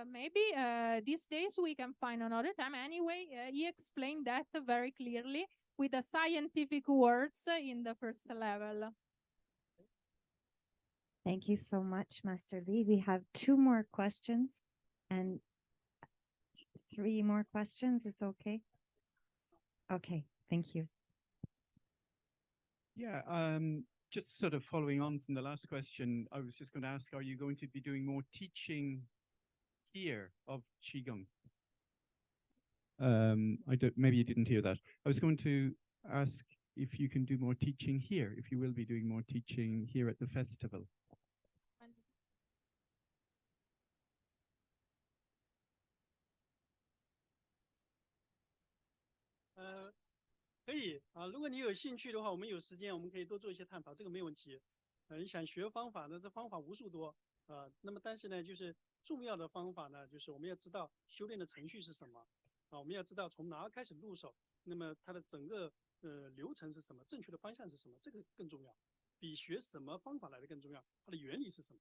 maybe these days we can find another time. Anyway, he explained that very clearly with the scientific words in the first level. thank you so much, Master Lee. We have 2 more questions and 3 more questions. It's okay? Okay, thank you. Yeah, just sort of following on from the last question, I was just going to ask, are you going to be doing more teaching here of Qigong? Maybe you didn't hear that. I was going to ask if you can do more teaching here, if you will be doing more teaching here at the festival. Uh, 可以啊，如果你有兴趣的话，我们有时间，我们可以多做一些探讨，这个没问题。你想学方法呢，这方法无数多啊。那么但是呢，就是重要的方法呢，就是我们要知道修炼的程序是什么啊，我们要知道从哪开始入手，那么它的整个流程是什么，正确的方向是什么，这个更重要，比学什么方法来的更重要，它的原理是什么。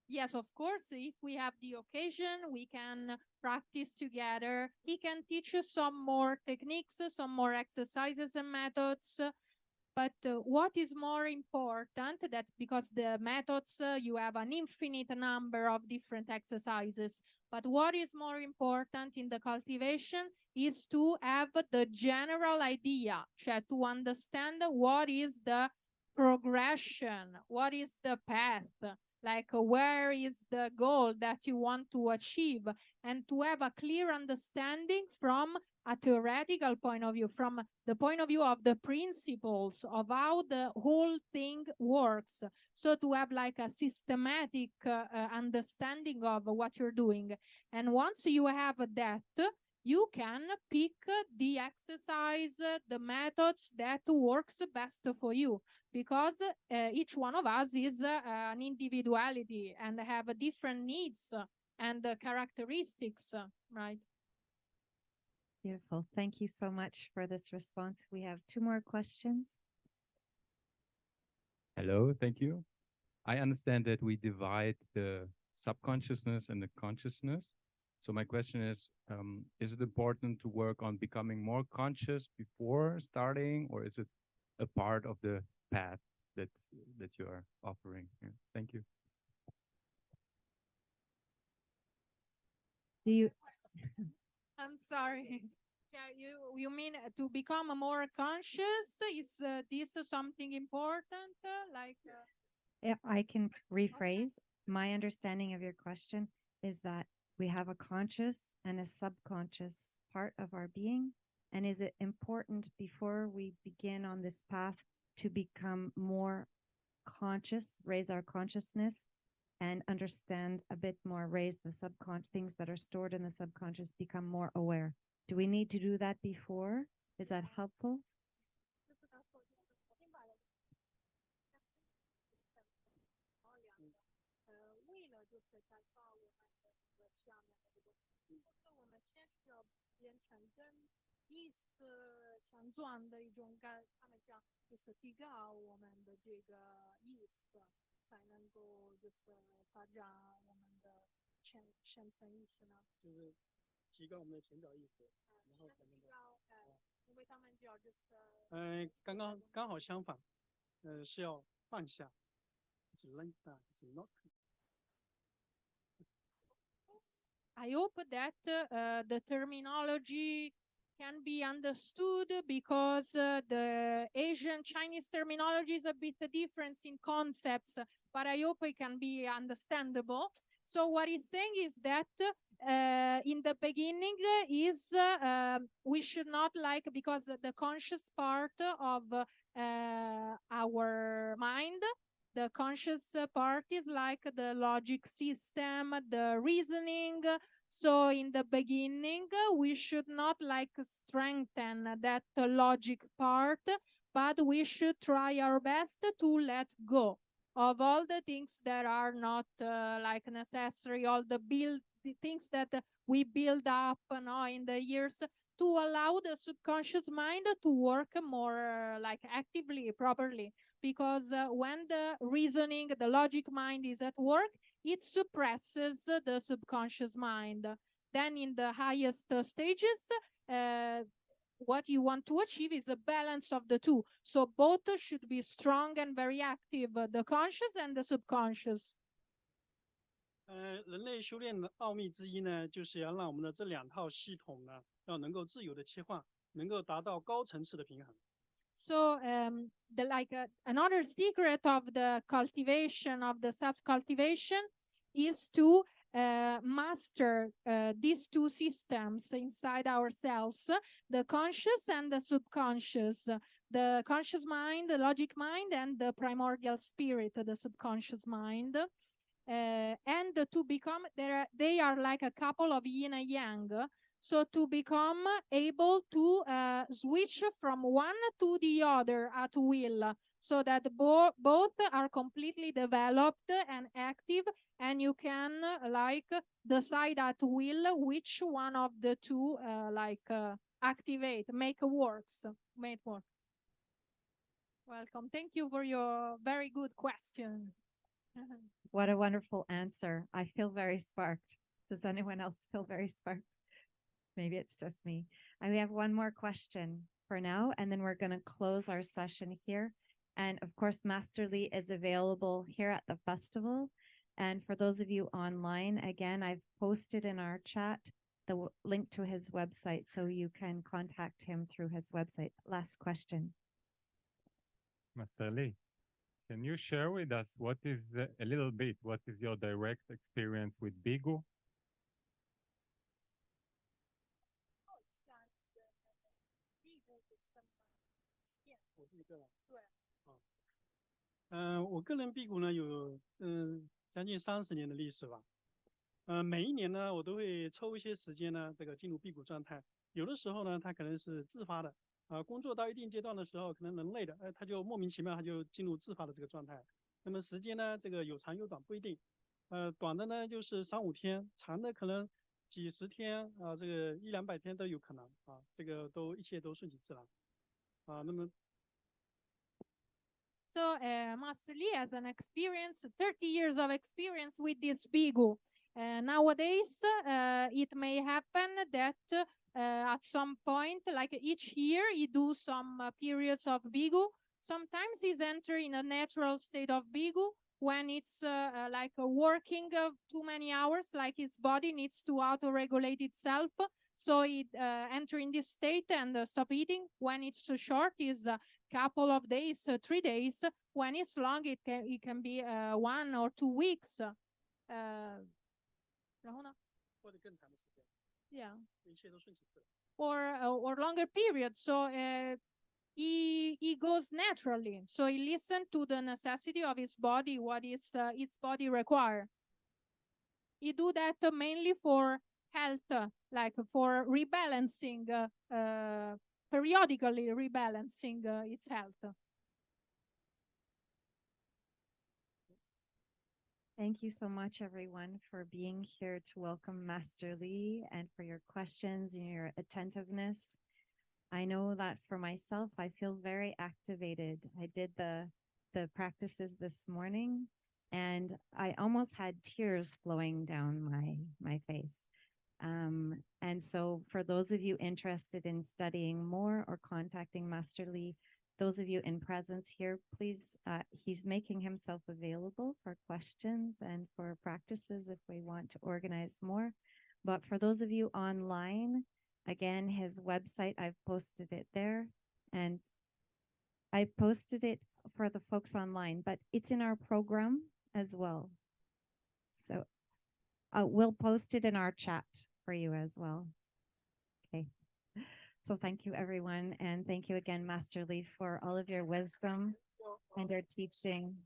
Yes, of course. If we have the occasion, we can practice together. He can teach us some more techniques, some more exercises and methods. But what is more important, that because the methods, you have an infinite number of different exercises. But what is more important in the cultivation is to have the general idea, cioè to understand what is the progression, what is the path, like where is the goal that you want to achieve, and to have a clear understanding from a theoretical point of view, from the point of view of the principles of how the whole thing works. So to have like a systematic understanding of what you're doing. And once you have that, you can pick the exercise, the methods that works best for you, because each one of us is an individuality and have different needs and characteristics, right? Beautiful. Thank you so much for this response. We have 2 more questions. Hello, thank you. I understand that we divide the subconsciousness and the consciousness. So my question is it important to work on becoming more conscious before starting, or is it a part of the path that you are offering here? Thank you. Do you I'm sorry. Yeah, you mean to become more conscious? Is this something important? If I can rephrase, my understanding of your question is that we have a conscious and a subconscious part of our being. And is it important before we begin on this path to become more conscious, raise our consciousness, and understand a bit more, raise the subconscious, things that are stored in the subconscious, become more aware? Do we need to do that before? Is that helpful? Mm. 刚好相反，是要放下，只扔啊，只 not。I hope that the terminology can be understood, because the Asian Chinese terminology is a bit different in concepts, but I hope it can be understandable. So what he's saying is that in the beginning is we should not like, because the conscious part of our mind, the conscious part is like the logic system, the reasoning. So in the beginning, we should not like strengthen that logic part, but we should try our best to let go of all the things that are not like necessary, all the things that we build up in the years, to allow the subconscious mind to work more like actively, properly. Because when the reasoning, the logic mind is at work, it suppresses the subconscious mind. Then in the highest stages, what you want to achieve is a balance of the two. So both should be strong and very active, the conscious and the subconscious. 人类修炼的奥秘之一呢，就是要让我们的这2套系统呢，要能够自由的切换，能够达到高层次的平衡。So another secret of the cultivation of the self-cultivation is to master these 2 systems inside ourselves, the conscious and the subconscious, the conscious mind, the logic mind, and the primordial spirit, the subconscious mind. And to become, they are like a couple of yin and yang. So to become able to switch from one to the other at will, so that both are completely developed and active, and you can like decide at will which one of the 2 activate, make it work. Welcome. Thank you for your very good question. What a wonderful answer. I feel very sparked. Does anyone else feel very sparked? Maybe it's just me. We have one more question for now, and then we're going to close our session here. And of course, Master Li is available here at the festival. And for those of you online, again, I've posted in our chat the link to his website, so you can contact him through his website. Last question. Master Li, can you share with us what is your direct experience with Bigu? 我个人辟谷呢有将近30年的历史吧。每一年呢，我都会抽一些时间呢，这个进入辟谷状态。有的时候呢，它可能是自发的，工作到一定阶段的时候，可能人累的，他就莫名其妙他就进入自发的这个状态。那么时间呢，这个有长有短，不一定。短的呢就是3、5天，长的可能几十天啊，这个100-200天都有可能啊，这个一切都顺其自然啊。那么 So Master Lee has an experience, 30 years of experience with this bigu. Nowadays, it may happen that at some point, like each year, he do some periods of bigu. Sometimes he's entering in a natural state of bigu when it's like working too many hours, like his body needs to auto-regulate itself. So he enter in this state and stop eating. When it's short, is couple of days, 3 days. When it's long, it can be 1 or 2 weeks. 然后呢？或者更长的时间， Yeah. 一切都顺其自然。Or longer periods. So he goes naturally. So he listens to the necessity of his body, what is its body require. He do that mainly for health, like for rebalancing, periodically rebalancing its health. Thank you so much, everyone, for being here to welcome Master Lee and for your questions and your attentiveness. I know that for myself, I feel very activated. I did the practices this morning, and I almost had tears flowing down my face. And so for those of you interested in studying more or contacting Master Lee, those of you in presence here, please, he's making himself available for questions and for practices if we want to organize more. But for those of you online, again, his website, I've posted it there. And I posted it for the folks online, but it's in our program as well. So we'll post it in our chat for you as well. Okay. So thank you, everyone. And thank you again, Master Lee, for all of your wisdom and your teaching.